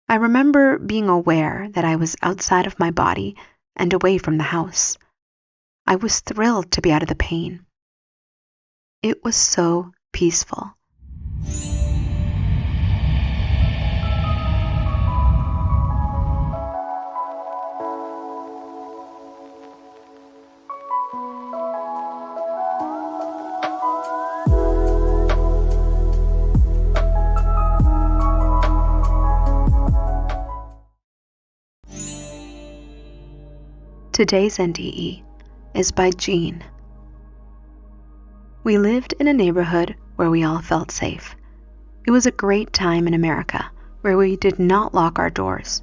I remember being aware that I was outside of my body and away from the house. I was thrilled to be out of the pain. It was so peaceful. Today's NDE is by Jeanne. We lived in a neighborhood where we all felt safe. It was a great time in America where we did not lock our doors.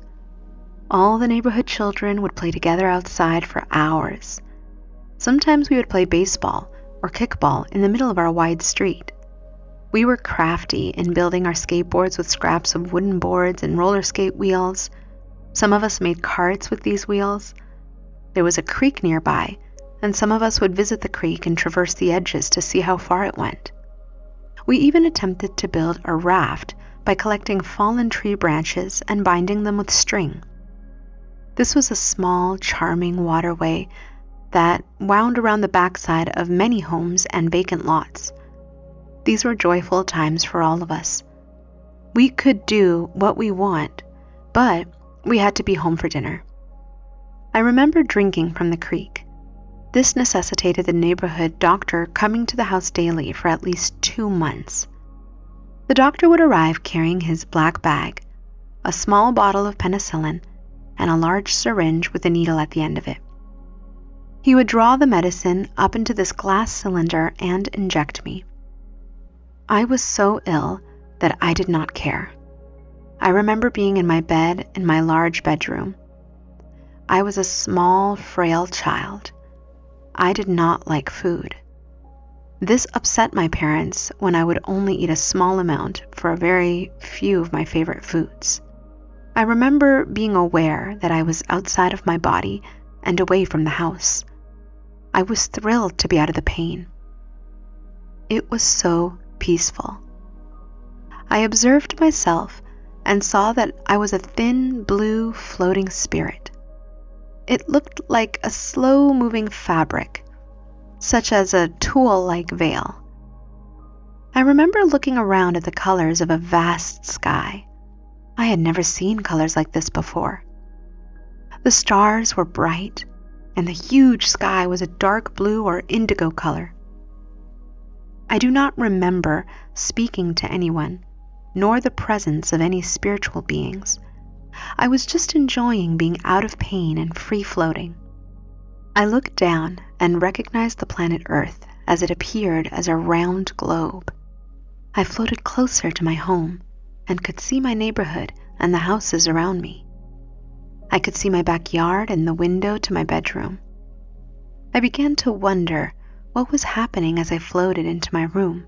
All the neighborhood children would play together outside for hours. Sometimes we would play baseball or kickball in the middle of our wide street. We were crafty in building our skateboards with scraps of wooden boards and roller skate wheels. Some of us made carts with these wheels. There was a creek nearby, and some of us would visit the creek and traverse the edges to see how far it went. We even attempted to build a raft by collecting fallen tree branches and binding them with string. This was a small, charming waterway that wound around the backside of many homes and vacant lots. These were joyful times for all of us. We could do what we want, but we had to be home for dinner. I remember drinking from the creek. This necessitated the neighborhood doctor coming to the house daily for at least 2 months. The doctor would arrive carrying his black bag, a small bottle of penicillin, and a large syringe with a needle at the end of it. He would draw the medicine up into this glass cylinder and inject me. I was so ill that I did not care. I remember being in my bed in my large bedroom. I was a small, frail child. I did not like food. This upset my parents when I would only eat a small amount for a very few of my favorite foods. I remember being aware that I was outside of my body and away from the house. I was thrilled to be out of the pain. It was so peaceful. I observed myself and saw that I was a thin, blue, floating spirit. It looked like a slow-moving fabric, such as a tulle-like veil. I remember looking around at the colors of a vast sky. I had never seen colors like this before. The stars were bright, and the huge sky was a dark blue or indigo color. I do not remember speaking to anyone, nor the presence of any spiritual beings. I was just enjoying being out of pain and free-floating. I looked down and recognized the planet Earth as it appeared as a round globe. I floated closer to my home and could see my neighborhood and the houses around me. I could see my backyard and the window to my bedroom. I began to wonder what was happening as I floated into my room.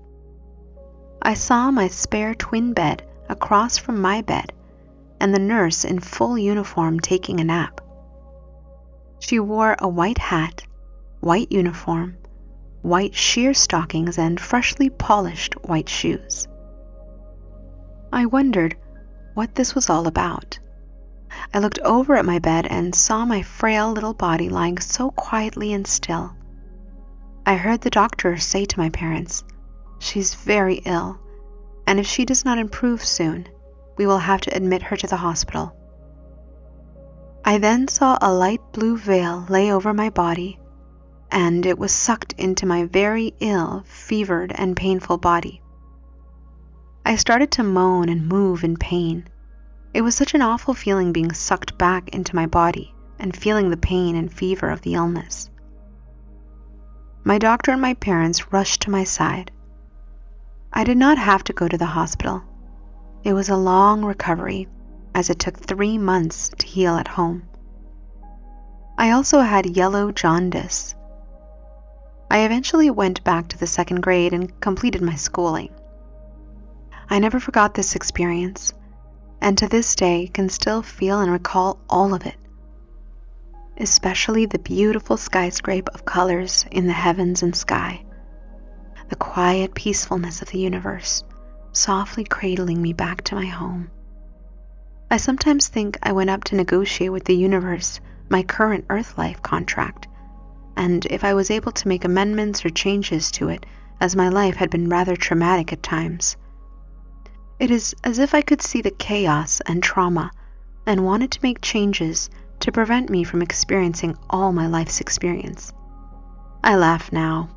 I saw my spare twin bed across from my bed and the nurse in full uniform taking a nap. She wore a white hat, white uniform, white sheer stockings, and freshly polished white shoes. I wondered what this was all about. I looked over at my bed and saw my frail little body lying so quietly and still. I heard the doctor say to my parents, "She's very ill, and if she does not improve soon, we will have to admit her to the hospital." I then saw a light blue veil lay over my body, and it was sucked into my very ill, fevered, and painful body. I started to moan and move in pain. It was such an awful feeling being sucked back into my body and feeling the pain and fever of the illness. My doctor and my parents rushed to my side. I did not have to go to the hospital. It was a long recovery, as it took 3 months to heal at home. I also had yellow jaundice. I eventually went back to the 2nd grade and completed my schooling. I never forgot this experience, and to this day can still feel and recall all of it, especially the beautiful skyscraper of colors in the heavens and sky, the quiet peacefulness of the universe, softly cradling me back to my home. I I sometimes think I went up to negotiate with the universe my current Earth life contract, and if I was able to make amendments or changes to it, as my life had been rather traumatic at times. It is as if I could see the chaos and trauma and wanted to make changes to prevent me from experiencing all my life's experience. I laugh now,